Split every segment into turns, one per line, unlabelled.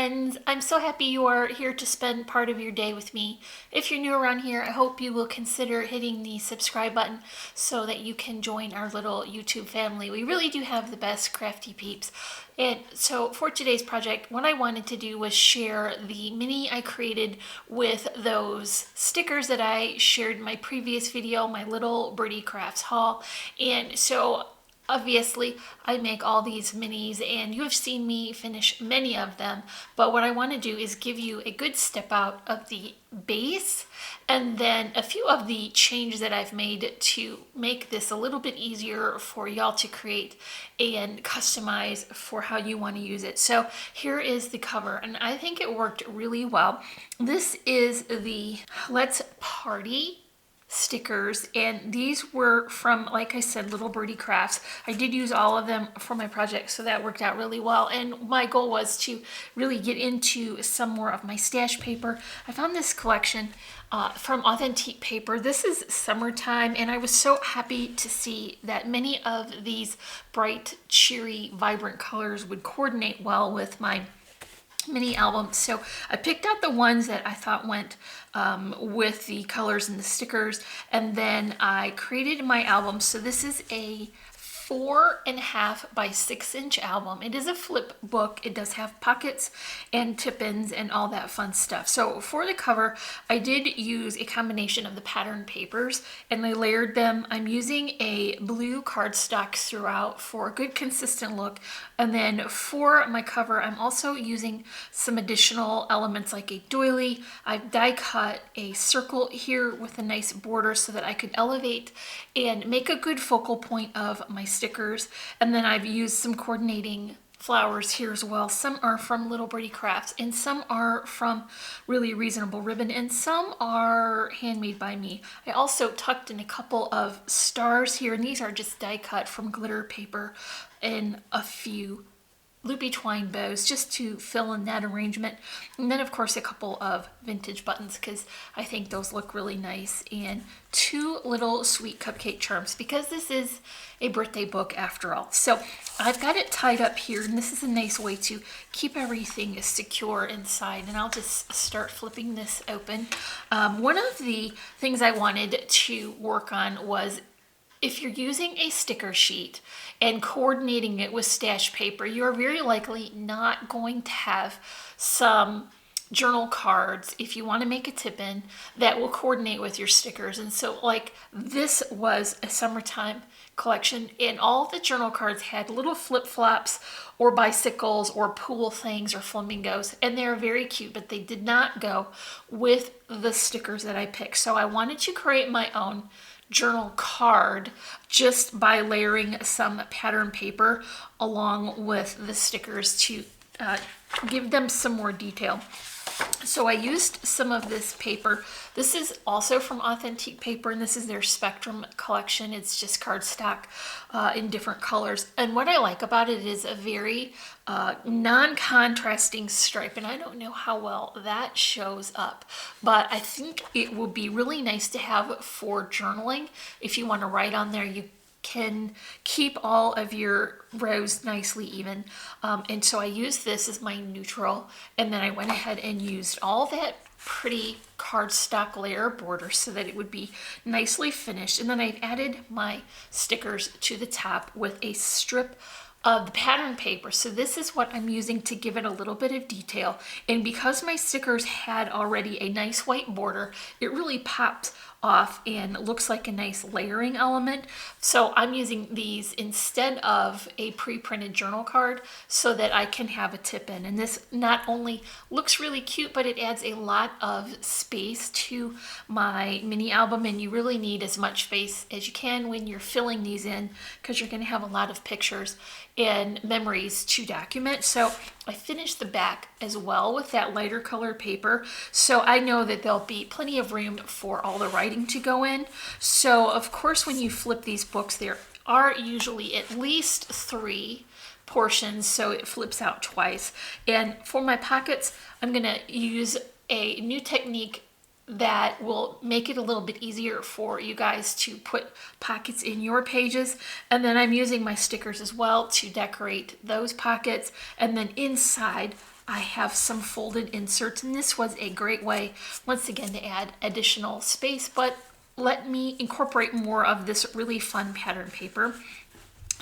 friends. I'm so happy you are here to spend part of your day with me. If you're new around here, I hope you will consider hitting the subscribe button so that you can join our little YouTube family. We really do have the best crafty peeps. And so for today's project, what I wanted to do was share the mini I created with those stickers that I shared in my previous video, my little Birdie Crafts haul. And so obviously, I make all these minis and you have seen me finish many of them, but what I want to do is give you a good step out of the base and then a few of the changes that I've made to make this a little bit easier for y'all to create and customize for how you want to use it. So here is the cover, and I think it worked really well. This is the Let's Party stickers, and these were from, like I said, Little Birdie Crafts. I did use all of them for my project, so that worked out really well. And my goal was to really get into some more of my stash paper. I found this collection from Authentic Paper. This is summertime, and I was so happy to see that many of these bright, cheery, vibrant colors would coordinate well with my mini album. So I picked out the ones that I thought went with the colors and the stickers, and then I created my album. So this is a 4.5 by 6-inch album. It is a flip book. It does have pockets and tip-ins and all that fun stuff. So for the cover, I did use a combination of the pattern papers and I layered them. I'm using a blue cardstock throughout for a good consistent look. And then for my cover, I'm also using some additional elements like a doily. I've die cut a circle here with a nice border so that I could elevate and make a good focal point of my stickers. And then I've used some coordinating flowers here as well. Some are from Little Birdie Crafts and some are from Really Reasonable Ribbon and some are handmade by me. I also tucked in a couple of stars here, and these are just die cut from glitter paper and a few loopy twine bows just to fill in that arrangement. And then of course a couple of vintage buttons because I think those look really nice, and 2 little sweet cupcake charms because this is a birthday book after all. So I've got it tied up here, and this is a nice way to keep everything secure inside. And I'll just start flipping this open. One of the things I wanted to work on was, if you're using a sticker sheet and coordinating it with stash paper, you're very likely not going to have some journal cards if you want to make a tip-in that will coordinate with your stickers. And so like this was a summertime collection, and all the journal cards had little flip-flops or bicycles or pool things or flamingos, and they're very cute, but they did not go with the stickers that I picked. So I wanted to create my own journal card just by layering some pattern paper along with the stickers to give them some more detail. So I used some of this paper. This is also from Authentic Paper, and this is their Spectrum collection. It's just cardstock in different colors. And what I like about it is a very non-contrasting stripe, and I don't know how well that shows up, but I think it will be really nice to have for journaling. If you want to write on there, you can keep all of your rows nicely even. And so I used this as my neutral, and then I went ahead and used all that pretty cardstock layer border so that it would be nicely finished. And then I've added my stickers to the top with a strip of the pattern paper. So this is what I'm using to give it a little bit of detail. And because my stickers had already a nice white border, it really pops off and looks like a nice layering element. So I'm using these instead of a pre-printed journal card so that I can have a tip in. And this not only looks really cute, but it adds a lot of space to my mini album, and you really need as much space as you can when you're filling these in because you're going to have a lot of pictures and memories to document. So I finished the back as well with that lighter color paper, so I know that there'll be plenty of room for all the writing to go in. So of course when you flip these books, there are usually at least 3 portions, so it flips out twice. And for my pockets, I'm gonna use a new technique that will make it a little bit easier for you guys to put pockets in your pages. And then I'm using my stickers as well to decorate those pockets. And then inside, I have some folded inserts, and this was a great way, once again, to add additional space, but let me incorporate more of this really fun pattern paper.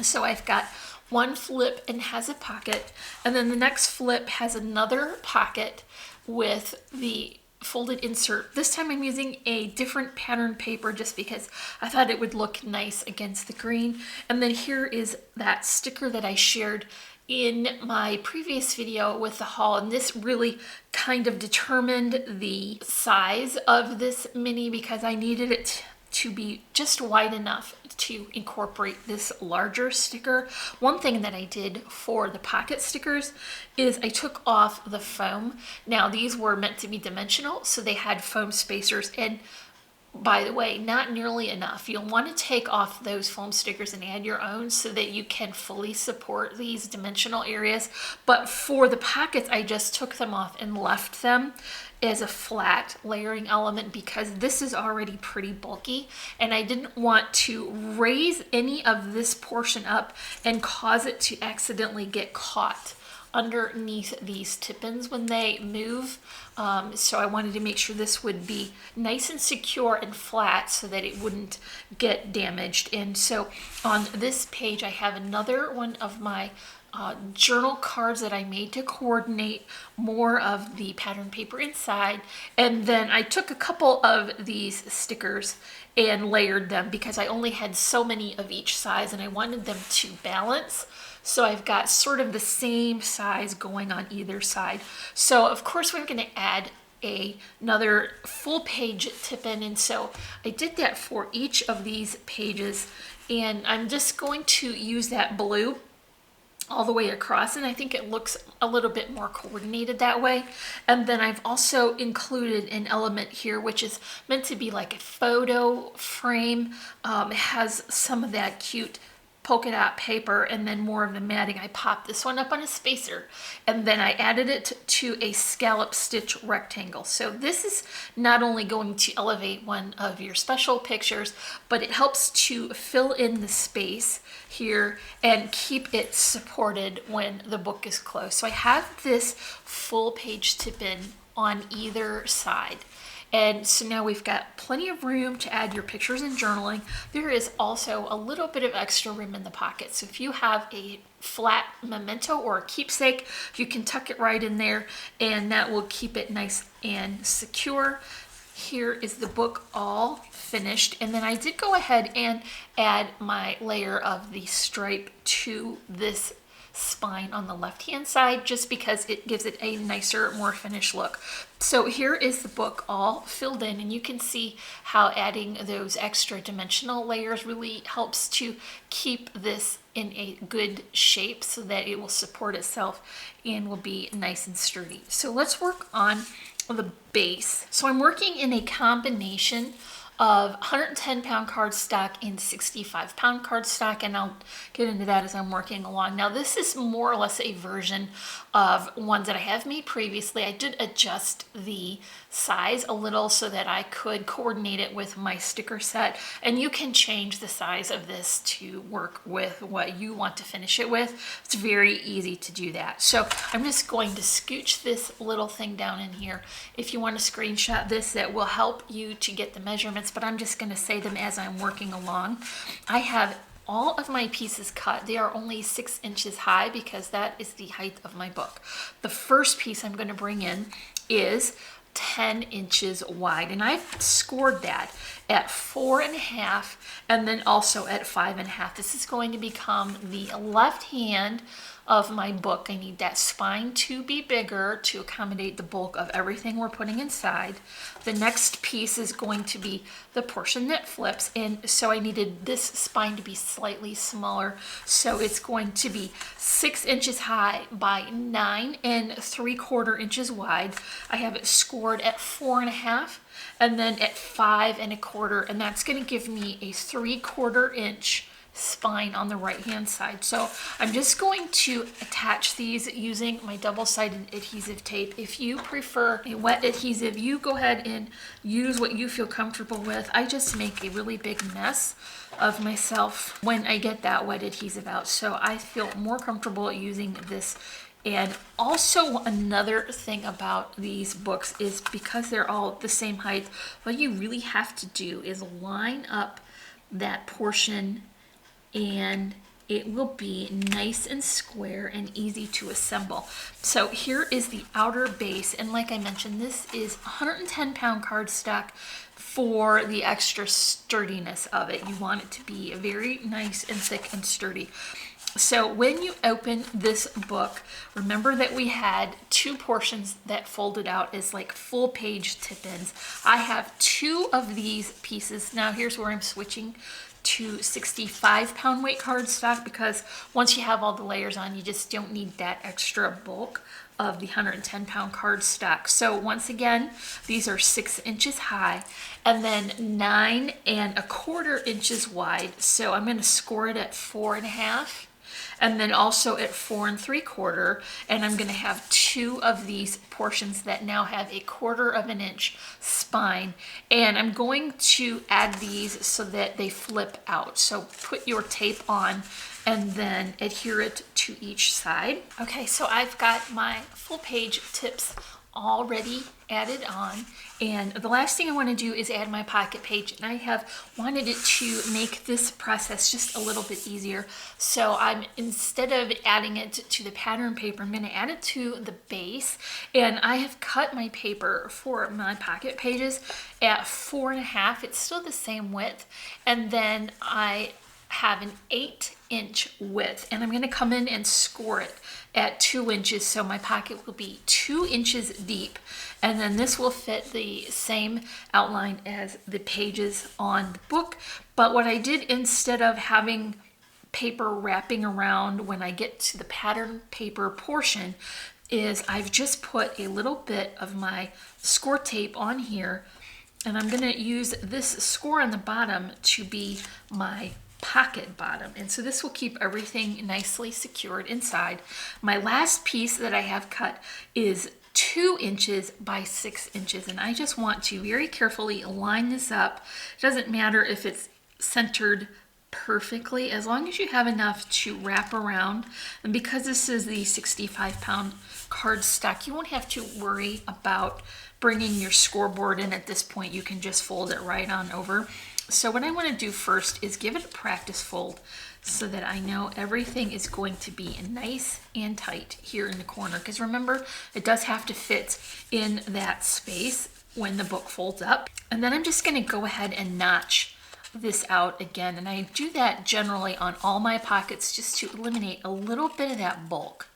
So I've got one flip and has a pocket, and then the next flip has another pocket with the folded insert. This time I'm using a different pattern paper just because I thought it would look nice against the green. And then here is that sticker that I shared in my previous video with the haul, and this really kind of determined the size of this mini because I needed it to be just wide enough to incorporate this larger sticker. One thing that I did for the pocket stickers is I took off the foam. Now these were meant to be dimensional, so they had foam spacers, and by the way, not nearly enough. You'll want to take off those foam stickers and add your own so that you can fully support these dimensional areas. But for the pockets, I just took them off and left them as a flat layering element because this is already pretty bulky, and I didn't want to raise any of this portion up and cause it to accidentally get caught underneath these tip-ins when they move. So I wanted to make sure this would be nice and secure and flat so that it wouldn't get damaged. And so on this page I have another one of my journal cards that I made to coordinate more of the pattern paper inside, and then I took a couple of these stickers and layered them because I only had so many of each size and I wanted them to balance. So I've got sort of the same size going on either side. So of course we're going to add another full page tip-in, and so I did that for each of these pages, and I'm just going to use that blue all the way across, and I think it looks a little bit more coordinated that way. And then I've also included an element here which is meant to be like a photo frame. It has some of that cute polka dot paper and then more of the matting. I popped this one up on a spacer, and then I added it to a scallop stitch rectangle. So this is not only going to elevate one of your special pictures, but it helps to fill in the space here and keep it supported when the book is closed. So I have this full page tip-in on either side. And so now we've got plenty of room to add your pictures and journaling. There is also a little bit of extra room in the pocket. So if you have a flat memento or a keepsake, you can tuck it right in there, and that will keep it nice and secure. Here is the book all finished, and then I did go ahead and add my layer of the stripe to this spine on the left hand side just because it gives it a nicer, more finished look. So here is the book all filled in, and you can see how adding those extra dimensional layers really helps to keep this in a good shape so that it will support itself and will be nice and sturdy. So let's work on the base. So I'm working in a combination of 110-pound cardstock and 65-pound cardstock, and I'll get into that as I'm working along. Now this is more or less a version of ones that I have made previously. I did adjust the size a little so that I could coordinate it with my sticker set, and you can change the size of this to work with what you want to finish it with. It's very easy to do that. So I'm just going to scooch this little thing down in here. If you want to screenshot this, that will help you to get the measurements, but I'm just going to say them as I'm working along. I have all of my pieces cut. They are only 6 inches high because that is the height of my book. The first piece I'm going to bring in is 10 inches wide, and I've scored that at 4.5 and then also at 5.5. This is going to become the left hand of my book. I need that spine to be bigger to accommodate the bulk of everything we're putting inside. The next piece is going to be the portion that flips, and so I needed this spine to be slightly smaller. So it's going to be 6 inches high by 9 3/4 inches wide. I have it scored at 4.5 and then at 5 1/4, and that's going to give me a 3/4 inch spine on the right hand side. So I'm just going to attach these using my double-sided adhesive tape. If you prefer a wet adhesive, you go ahead and use what you feel comfortable with. I just make a really big mess of myself when I get that wet adhesive out, so I feel more comfortable using this And also another thing about these books is because they're all the same height, what you really have to do is line up that portion, and it will be nice and square and easy to assemble. So here is the outer base, and like I mentioned, this is 110-pound cardstock for the extra sturdiness of it. You want it to be very nice and thick and sturdy. So when you open this book, remember that we had two portions that folded out as like full page tip-ins. I have two of these pieces. Now here's where I'm switching to 65-pound weight cardstock, because once you have all the layers on, you just don't need that extra bulk of the 110-pound cardstock. So once again, these are 6 inches high and then 9 1/4 inches wide. So I'm going to score it at 4.5. And then also at 4 3/4, and I'm going to have two of these portions that now have 1/4 inch spine, and I'm going to add these so that they flip out. So put your tape on and then adhere it to each side. Okay, so I've got my full page tips already added on, and the last thing I want to do is add my pocket page, and I have wanted it to make this process just a little bit easier. So I'm, instead of adding it to the pattern paper, I'm going to add it to the base, and I have cut my paper for my pocket pages at 4.5. It's still the same width, and then I have an 8-inch width, and I'm going to come in and score it at 2 inches, so my pocket will be 2 inches deep, and then this will fit the same outline as the pages on the book. But what I did, instead of having paper wrapping around when I get to the pattern paper portion, is I've just put a little bit of my score tape on here, and I'm going to use this score on the bottom to be my pocket bottom, and so this will keep everything nicely secured inside. My last piece that I have cut is 2 inches by 6 inches, and I just want to very carefully line this up. It doesn't matter if it's centered perfectly, as long as you have enough to wrap around. And because this is the 65-pound cardstock, you won't have to worry about bringing your scoreboard in at this point. You can just fold it right on over. So what I want to do first is give it a practice fold so that I know everything is going to be nice and tight here in the corner. Because remember, it does have to fit in that space when the book folds up. And then I'm just going to go ahead and notch this out again. And I do that generally on all my pockets just to eliminate a little bit of that bulk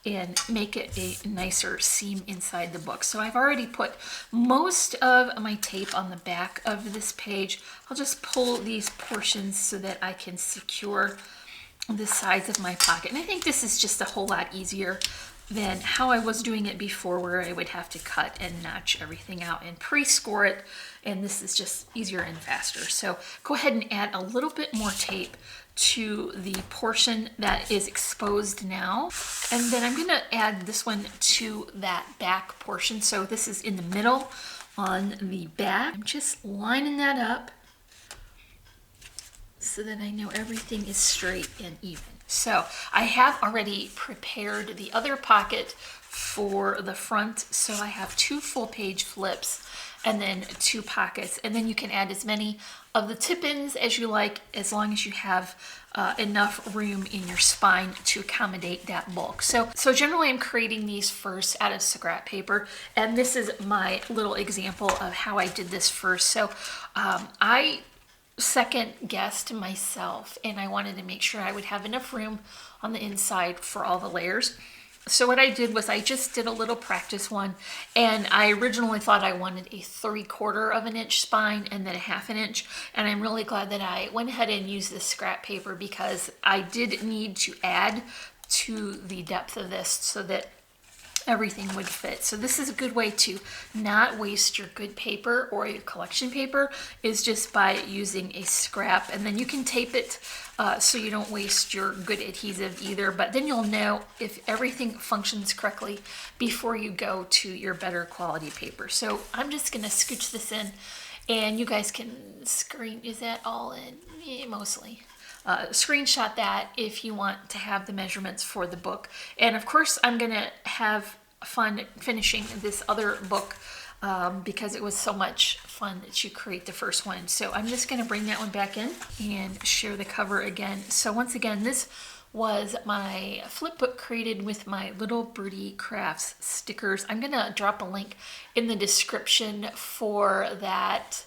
and make it a nicer seam inside the book. So I've already put most of my tape on the back of this page. I'll just pull these portions so that I can secure the sides of my pocket. And I think this is just a whole lot easier than how I was doing it before, where I would have to cut and notch everything out and pre-score it, and this is just easier and faster. So go ahead and add a little bit more tape to the portion that is exposed now, and then I'm going to add this one to that back portion. So this is in the middle on the back. I'm just lining that up so that I know everything is straight and even. So I have already prepared the other pocket for the front. So I have 2 full page flips and then 2 pockets. And then you can add as many of the tip-ins as you like, as long as you have enough room in your spine to accommodate that bulk. So generally I'm creating these first out of scrap paper, and this is my little example of how I did this first. So I second guessed myself, and I wanted to make sure I would have enough room on the inside for all the layers. So what I did was I just did a little practice one, and I originally thought I wanted a 3/4 inch spine and then a 1/2 inch, and I'm really glad that I went ahead and used this scrap paper, because I did need to add to the depth of this so that everything would fit. So this is a good way to not waste your good paper or your collection paper, is just by using a scrap, and then you can tape it so you don't waste your good adhesive either, but then you'll know if everything functions correctly before you go to your better quality paper. So I'm just gonna scooch this in, and you guys can screen, is that all in? Yeah, mostly. screenshot that if you want to have the measurements for the book. And of course, I'm gonna have fun finishing this other book because it was so much fun to create the first one. So I'm just gonna bring that one back in and share the cover again. So once again, this was my flip book created with my little Birdie Crafts stickers. I'm gonna drop a link in the description for that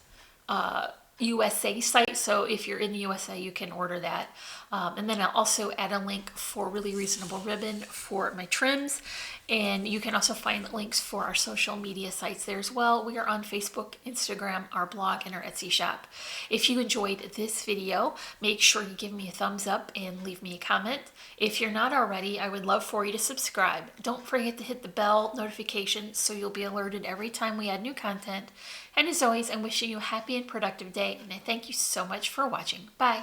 USA site, so if you're in the USA you can order that, and then I'll also add a link for Really Reasonable Ribbon for my trims, and you can also find links for our social media sites there as well. We are on Facebook, Instagram, our blog, and our Etsy shop. If you enjoyed this video, make sure you give me a thumbs up and leave me a comment. If you're not already, I would love for you to subscribe. Don't forget to hit the bell notification so you'll be alerted every time we add new content. And as always, I'm wishing you a happy and productive day, and I thank you so much for watching. Bye.